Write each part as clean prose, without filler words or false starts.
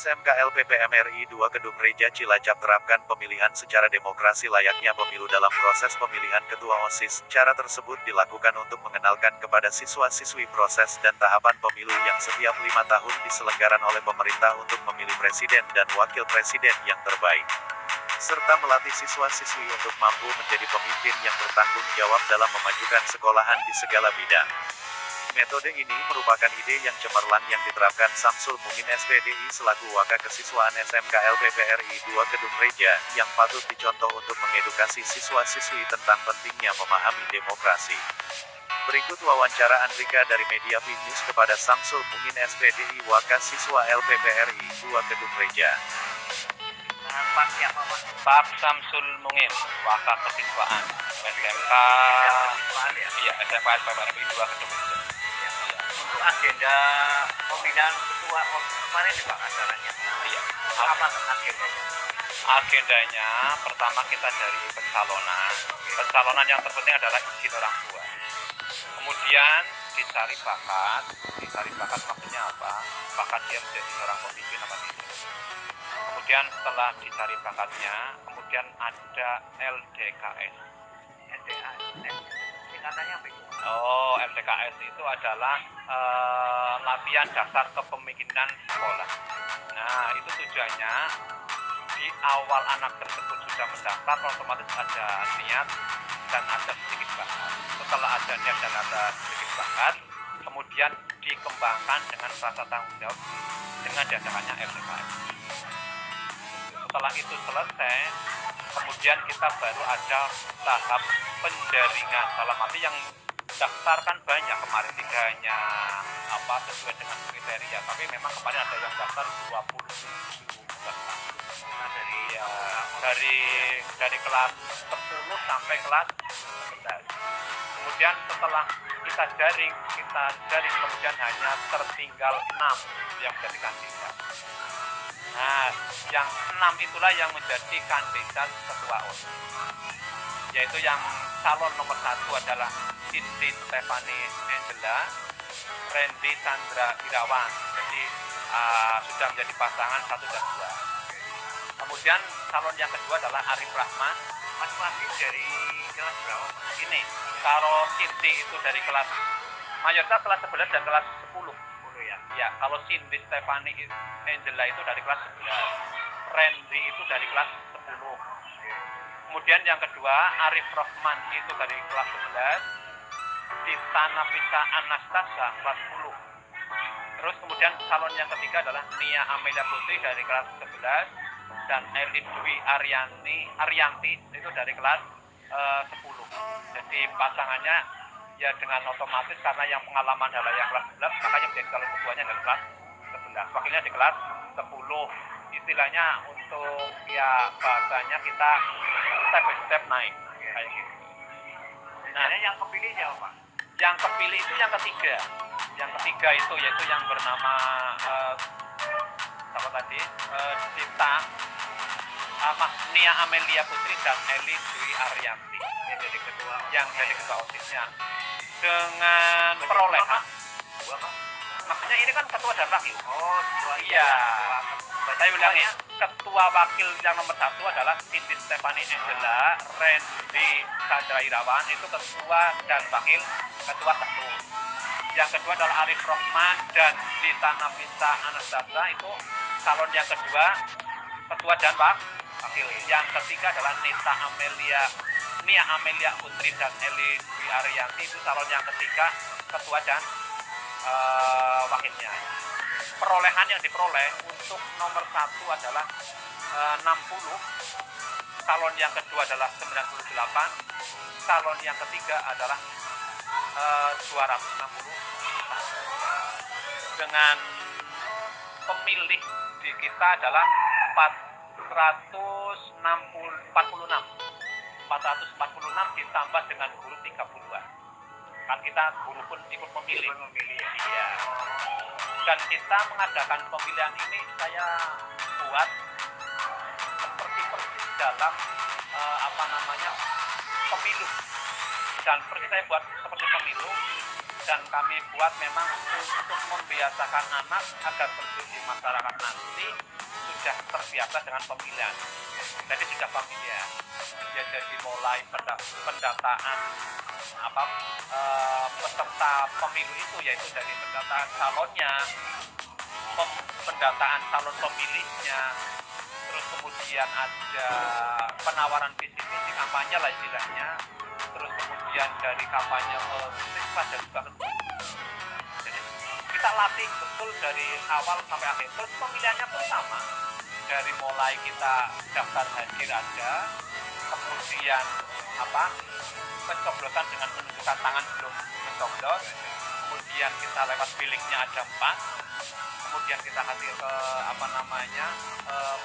SMK LPPM RI 2 Kedung Reja Cilacap terapkan pemilihan secara demokrasi layaknya pemilu dalam proses pemilihan ketua OSIS. Cara tersebut dilakukan untuk mengenalkan kepada siswa-siswi proses dan tahapan pemilu yang setiap 5 tahun diselenggaran oleh pemerintah untuk memilih presiden dan wakil presiden yang terbaik. Serta melatih siswa-siswi untuk mampu menjadi pemimpin yang bertanggung jawab dalam memajukan sekolahan di segala bidang. Metode ini merupakan ide yang cemerlang yang diterapkan Samsul Mungin SPDI selaku Waka Kesiswaan SMK LPPRI 2 Kedung Reja, yang patut dicontoh untuk mengedukasi siswa-siswi tentang pentingnya memahami demokrasi. Berikut wawancara Andrika dari Media News kepada Samsul Mungin SPDI Waka Siswa LPPRI 2 Kedung Reja. Pak siapa Pak? Pak Samsul Mungin, Waka Kesiswaan SMK SMK LPPRI 2 Kedung Reja. Untuk agenda pemilihan ketua kemarin nih Pak acaranya. Iya. Apa agendanya? Agendanya pertama kita dari pencalonan. Pencalonan yang terpenting adalah izin orang tua. Kemudian dicari bakat. Dicari bakat maksudnya apa? Bakat dia menjadi seorang pemimpin apa tidak. Kemudian setelah dicari bakatnya, kemudian ada LDKS. Singkatannya apa itu? Oh, LDKS itu adalah latihan dasar kepemimpinan sekolah. Nah, itu tujuannya di awal anak tersebut sudah mendaftar, otomatis ada niat dan ada sedikit bakat. Setelah ada niat dan ada sedikit bakat, kemudian dikembangkan dengan rasa tanggung jawab dengan diadakannya LDKS. Setelah itu selesai, kemudian kita baru ada tahap penjaringan, dalam arti yang daftarkan banyak kemarin, tidak hanya sesuai dengan kriteria, tapi memang kemarin ada yang daftar 27 peserta. Nah, dari kelas 10 sampai kelas 11. Kemudian setelah kita jaring kemudian hanya tertinggal 6 yang menjadi kandidat. Nah, yang 6 itulah yang menjadi kandidat ketua OSIS, yaitu yang calon nomor 1 adalah Cindy Stephanie Angela, Randy Sandra Irawan. Jadi sudah menjadi pasangan 1 dan 2. Kemudian calon yang kedua adalah Arif Rahman. masing-masing dari kelas berapa? Ini kalau Cindy itu dari kelas mayoritas kelas 11 dan kelas 10. 10 ya. Ya, kalau Cindy Stephanie Angela itu dari kelas 11. Randy itu dari kelas 10. Kemudian yang kedua, Arif Rahman itu dari kelas 11. Titana Pita Anastasia kelas 10. Terus kemudian calon yang ketiga adalah Nia Amelia Putri dari kelas 11 dan Elin Dwi Arianti itu dari kelas 10. Jadi pasangannya ya dengan otomatis karena yang pengalaman adalah yang kelas 11, makanya menjadi calon ketuanya dari kelas 11. Wakilnya di kelas 10. Istilahnya untuk ya bahasanya kita step by step naik kayak gitu. Nah, yang kepilih siapa Pak? Yang kepilih itu yang ketiga. Yang ketiga itu yaitu yang bernama Dita Nia Amelia Putri dan Eli Dwi Arianti Yang jadi ketua. yang jadi ketua OSISnya dengan perolehan. Maksudnya ini kan ketua dan wakil. Oh, ketua. Iya. Saya ulangi, ketua wakil yang nomor 1 adalah Cindy Stephanie Angela, Randy Sandra Irawan, itu ketua dan wakil ketua 1. Yang kedua adalah Arif Rahman dan Dita Nafisa Anastasia, itu calon yang kedua, ketua dan wakil. Yang ketiga adalah Nia Amelia Putri dan Eli Dwi Arianti, itu calon yang ketiga, ketua dan wakilnya. Perolehan yang diperoleh untuk nomor 1 adalah 60, calon yang kedua adalah 98, calon yang ketiga adalah 260. Dengan pemilih di kita adalah 446 ditambah dengan guru 32. Kan kita guru pun ikut memilih. Iya. Dan kita mengadakan pemilihan ini saya buat seperti persis dalam pemilu. Dan seperti saya buat seperti pemilu, dan kami buat memang untuk membiasakan anak agar terjun di masyarakat nanti sudah terbiasa dengan pemilihan, jadi sudah familiar. Ya, jadi mulai pendataan peserta pemilu itu, yaitu dari pendataan calonnya, pendataan calon pemilihnya, terus kemudian ada penawaran visi misi kampanye lah istilahnya, terus kemudian dari kampanye ke siswa dan juga ke jadi kita latih betul dari awal sampai akhir. Terus pemilihannya pun sama, dari mulai kita daftar hadir ada, kemudian pencoblosan dengan menunjukkan tangan belum mencoblos, kemudian kita lewat biliknya ada 4, kemudian kita hadir ke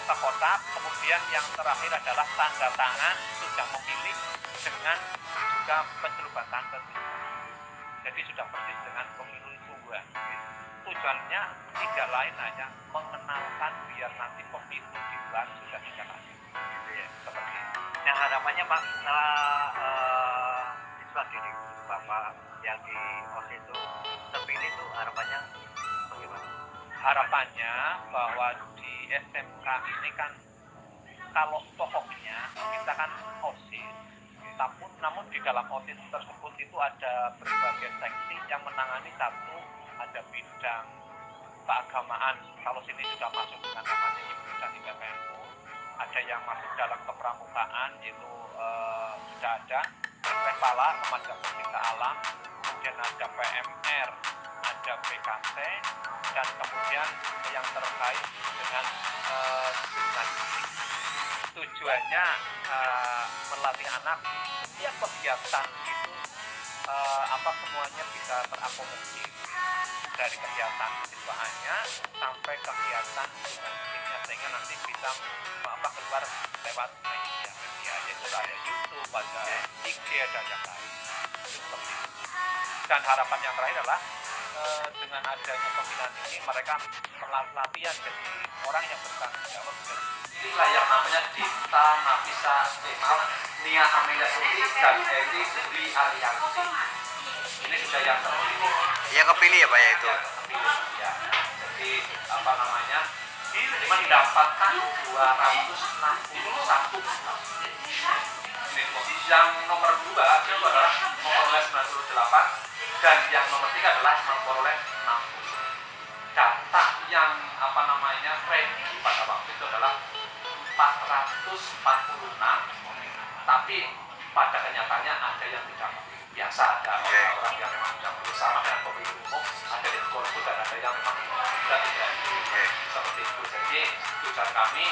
ke kotak, kemudian yang terakhir adalah tanda tangan sudah memilih dengan juga pencelupan tanda. Jadi sudah persis dengan pemilu sungguhan. Tujuannya tidak lain hanya mengenalkan biar nanti pemilu di bulan sudah tidak lagi. Seperti itu. Yang harapannya Pak setelah siswa didik Bapak yang di OSIS itu terpilih itu harapannya bagaimana? Harapannya bahwa di SMK ini kan kalau pokoknya kita kan OSIS, namun di dalam OSIS tersebut itu ada berbagai seksi yang menangani satu, ada bidang keagamaan, kalau sini sudah masuk dengan namanya IPU dan IPPNU, ada yang masuk dalam kepramukaan itu sudah ada Pala, Remaja Pencipta Alam, kemudian ada PMR, ada BKT, dan kemudian yang terkait dengan jurnalistik. Tujuannya melatih anak setiap kegiatan itu semuanya bisa terakomodir, dari kegiatan siswaannya sampai kegiatan jurnalistiknya, sehingga nanti bisa keluar lewat media, yaitu ada YouTube, ada IG, ada yang lain. Seperti itu. Dan harapan yang terakhir adalah dengan adanya pemilihan ini mereka pelatihan jadi orang yang bertanggung jawab. Inilah yang namanya Dita Nafisa Nia Amelia Suti dan Edi Dwi Ariyanti. Ini sudah yang terpilih. Yang kepilih ya Pak ya itu? Ya. Jadi mendapatkan 261. Ini yang nomor 2 itu adalah memperoleh 98 dan yang nomor 3 adalah memperoleh 60. Data yang ready pada waktu itu adalah 446, tapi pada kenyataannya ada yang tidak. Biasa ada orang yang memang tidak bersama dengan pemilu umum, ada yang golput dan ada yang memang tidak seperti itu. Jadi tujuan kami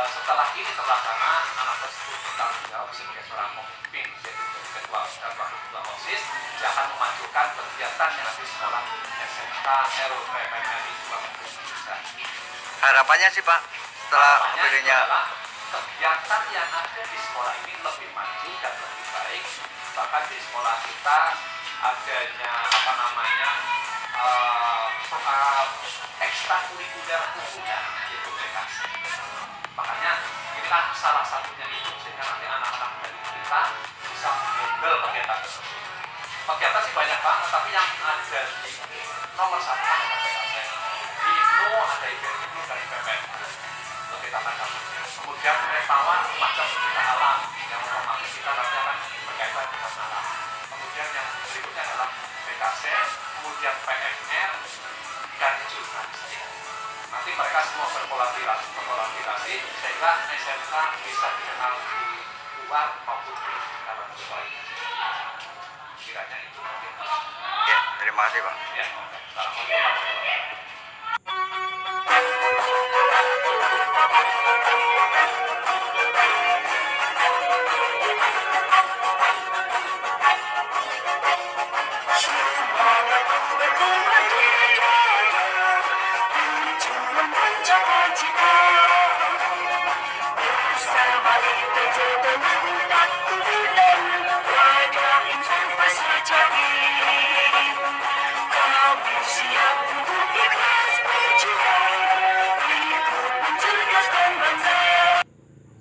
setelah ini terlaksana, anak tersebut bertanggung jawab sebagai seorang pemimpin, yaitu ketua dan wakil ketua OSIS, dia akan memajukan kegiatan yang ada di sekolah SMK RPMNI 2 Harapannya sih Pak setelah kepilihnya kegiatan yang ada di sekolah ini lebih maju dan lebih baik. Bahkan di sekolah kita adanya ekstrakurikuler umumnya, yaitu BKS. Makanya ini kan salah satunya itu, sehingga nanti anak-anak dari kita bisa menghandle kegiatan tersebut. Kegiatan sih banyak banget, tapi yang ada di nomor 1 adalah BKS. Di IPNU ada IPNU dan IPPN. Lebih tata namanya. Kemudian relawan macam pencipta alam yang memang kita nanti akan berkaitan dengan alam. Kemudian yang berikutnya adalah BKC, kemudian PMR dan jurnalistik. Nanti mereka semua berkolaborasi sehingga SMK bisa dikenal di luar maupun di dalam sekolah. Kiranya itu. ya, terima kasih Pak. Ya, assalamualaikum. Kau